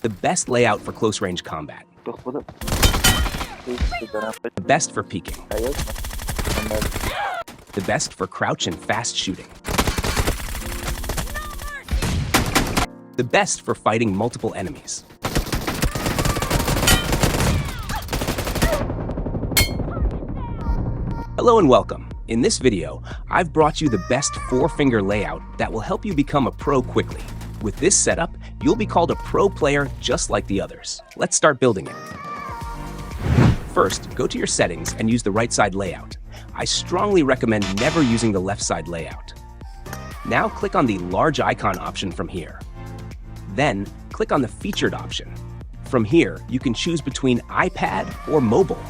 The best layout for close-range combat. تخبط The best for peeking. The best for crouch and fast shooting. The best for fighting multiple enemies. Hello and welcome. In this video, I've brought you the best 4-finger layout that will help you become a pro quickly. With this setup, you'll be called a pro player just like the others. Let's start building it. First, go to your settings and use the right side layout. I strongly recommend never using the left side layout. Now click on the large icon option from here. Then, click on the featured option. From here, you can choose between iPad or mobile.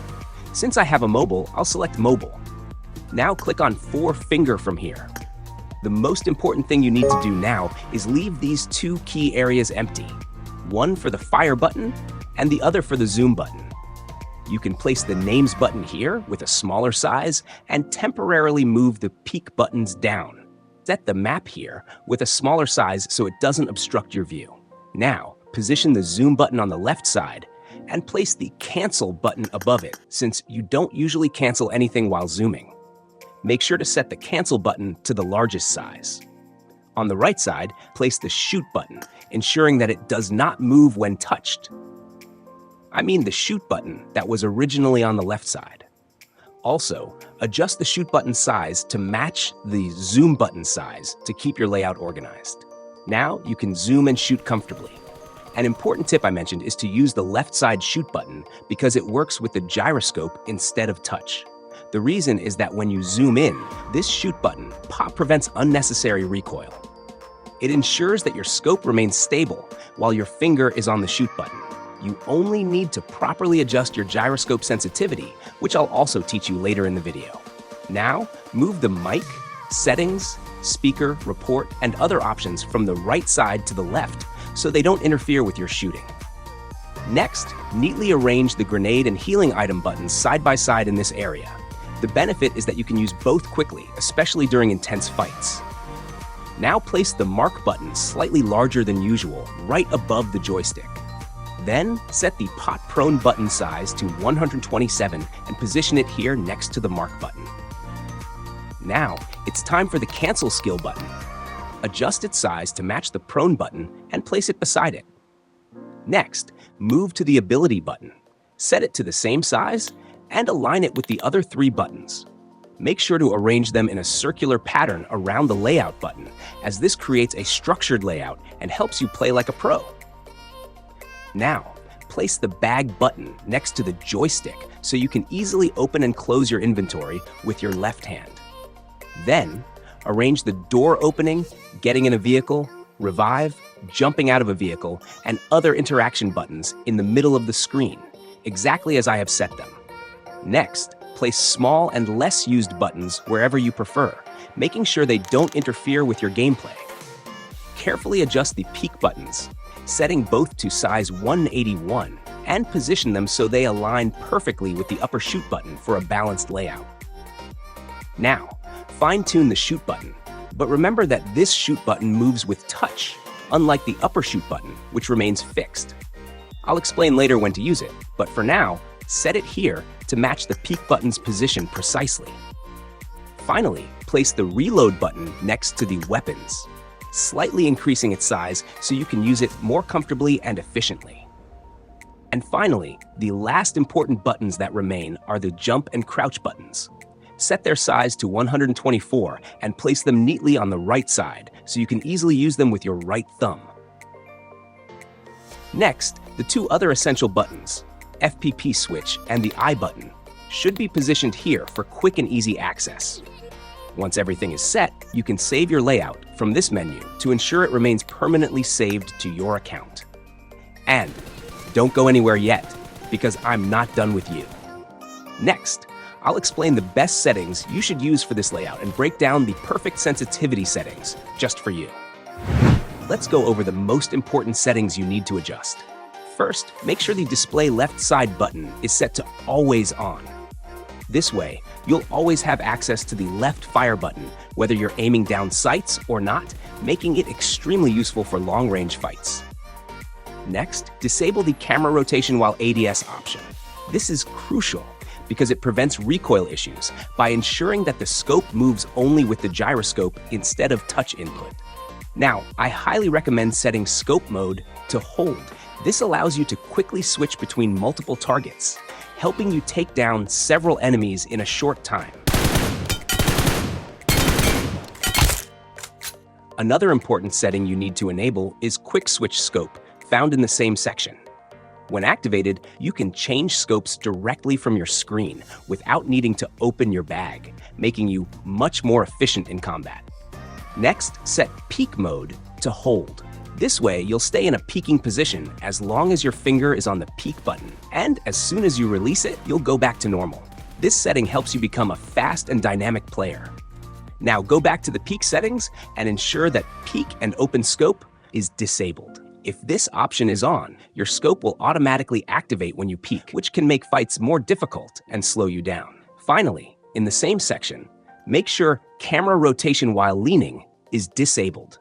Since I have a mobile, I'll select mobile. Now click on 4-finger from here. The most important thing you need to do now is leave these 2 key areas empty. One for the fire button and the other for the zoom button. You can place the names button here with a smaller size and temporarily move the peek buttons down. Set the map here with a smaller size so it doesn't obstruct your view. Now, position the zoom button on the left side and place the cancel button above it since you don't usually cancel anything while zooming. Make sure to set the cancel button to the largest size. On the right side, place the shoot button, ensuring that it does not move when touched. I mean the shoot button that was originally on the left side. Also, adjust the shoot button size to match the zoom button size to keep your layout organized. Now you can zoom and shoot comfortably. An important tip I mentioned is to use the left side shoot button because it works with the gyroscope instead of touch. The reason is that when you zoom in, this shoot button prevents unnecessary recoil. It ensures that your scope remains stable while your finger is on the shoot button. You only need to properly adjust your gyroscope sensitivity, which I'll also teach you later in the video. Now, move the mic, settings, speaker, report, and other options from the right side to the left so they don't interfere with your shooting. Next, neatly arrange the grenade and healing item buttons side by side in this area. The benefit is that you can use both quickly, especially during intense fights. Now place the mark button slightly larger than usual, right above the joystick. Then set the pot prone button size to 127 and position it here next to the mark button. Now, it's time for the cancel skill button. Adjust its size to match the prone button and place it beside it. Next, move to the ability button. Set it to the same size and align it with the other 3 buttons. Make sure to arrange them in a circular pattern around the layout button, as this creates a structured layout and helps you play like a pro. Now, place the bag button next to the joystick so you can easily open and close your inventory with your left hand. Then, arrange the door opening, getting in a vehicle, revive, jumping out of a vehicle, and other interaction buttons in the middle of the screen, exactly as I have set them. Next, place small and less used buttons wherever you prefer, making sure they don't interfere with your gameplay. Carefully adjust the peek buttons, setting both to size 181, and position them so they align perfectly with the upper shoot button for a balanced layout. Now, fine-tune the shoot button, but remember that this shoot button moves with touch, unlike the upper shoot button, which remains fixed. I'll explain later when to use it, but for now, set it here to match the peek button's position precisely. Finally, place the reload button next to the weapons, slightly increasing its size so you can use it more comfortably and efficiently. And finally, the last important buttons that remain are the jump and crouch buttons. Set their size to 124 and place them neatly on the right side so you can easily use them with your right thumb. Next, the 2 other essential buttons, FPP switch and the I button, should be positioned here for quick and easy access. Once everything is set, you can save your layout from this menu to ensure it remains permanently saved to your account. And don't go anywhere yet, because I'm not done with you. Next, I'll explain the best settings you should use for this layout and break down the perfect sensitivity settings just for you. Let's go over the most important settings you need to adjust. First, make sure the display left side button is set to always on. This way, you'll always have access to the left fire button, whether you're aiming down sights or not, making it extremely useful for long-range fights. Next, disable the camera rotation while ADS option. This is crucial because it prevents recoil issues by ensuring that the scope moves only with the gyroscope instead of touch input. Now, I highly recommend setting scope mode to hold. This allows you to quickly switch between multiple targets, helping you take down several enemies in a short time. Another important setting you need to enable is Quick Switch Scope, found in the same section. When activated, you can change scopes directly from your screen without needing to open your bag, making you much more efficient in combat. Next, set Peek Mode to hold. This way, you'll stay in a peeking position as long as your finger is on the peek button, and as soon as you release it, you'll go back to normal. This setting helps you become a fast and dynamic player. Now go back to the peek settings and ensure that Peek and Open Scope is disabled. If this option is on, your scope will automatically activate when you peek, which can make fights more difficult and slow you down. Finally, in the same section, make sure Camera Rotation while leaning is disabled.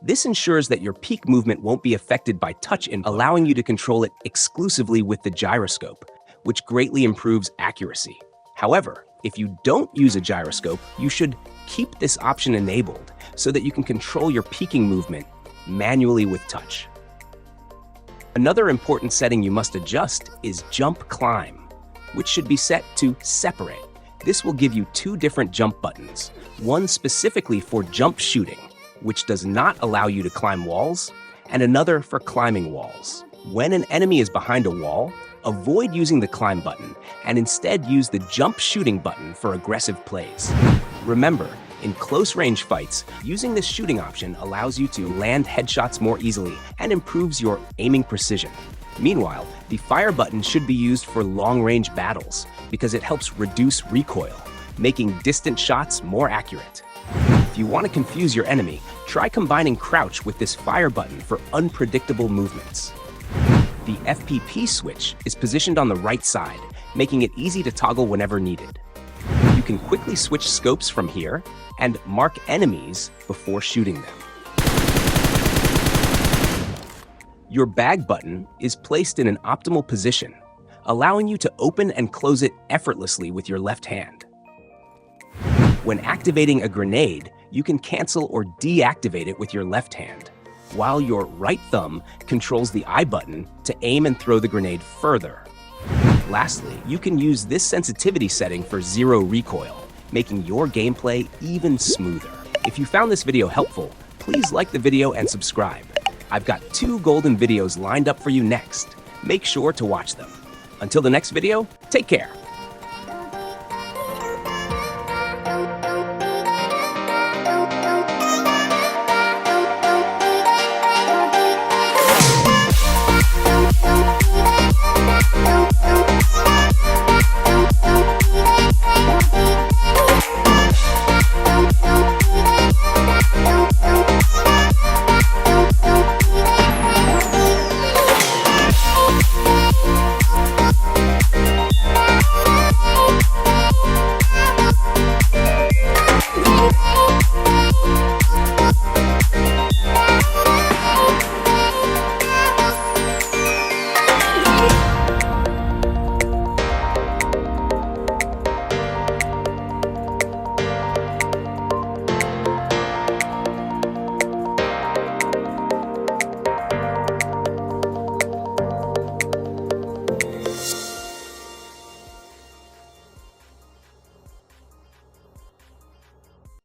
This ensures that your peek movement won't be affected by touch input, allowing you to control it exclusively with the gyroscope, which greatly improves accuracy. However, if you don't use a gyroscope, you should keep this option enabled so that you can control your peeking movement manually with touch. Another important setting you must adjust is Jump Climb, which should be set to Separate. This will give you two different jump buttons, one specifically for jump shooting, which does not allow you to climb walls, and another for climbing walls. When an enemy is behind a wall, avoid using the climb button and instead use the jump shooting button for aggressive plays. Remember, in close-range fights, using this shooting option allows you to land headshots more easily and improves your aiming precision. Meanwhile, the fire button should be used for long-range battles because it helps reduce recoil, making distant shots more accurate. If you want to confuse your enemy, try combining crouch with this fire button for unpredictable movements. The FPP switch is positioned on the right side, making it easy to toggle whenever needed. You can quickly switch scopes from here and mark enemies before shooting them. Your bag button is placed in an optimal position, allowing you to open and close it effortlessly with your left hand. When activating a grenade, you can cancel or deactivate it with your left hand, while your right thumb controls the I button to aim and throw the grenade further. Lastly, you can use this sensitivity setting for zero recoil, making your gameplay even smoother. If you found this video helpful, please like the video and subscribe. I've got 2 golden videos lined up for you next. Make sure to watch them. Until the next video, take care.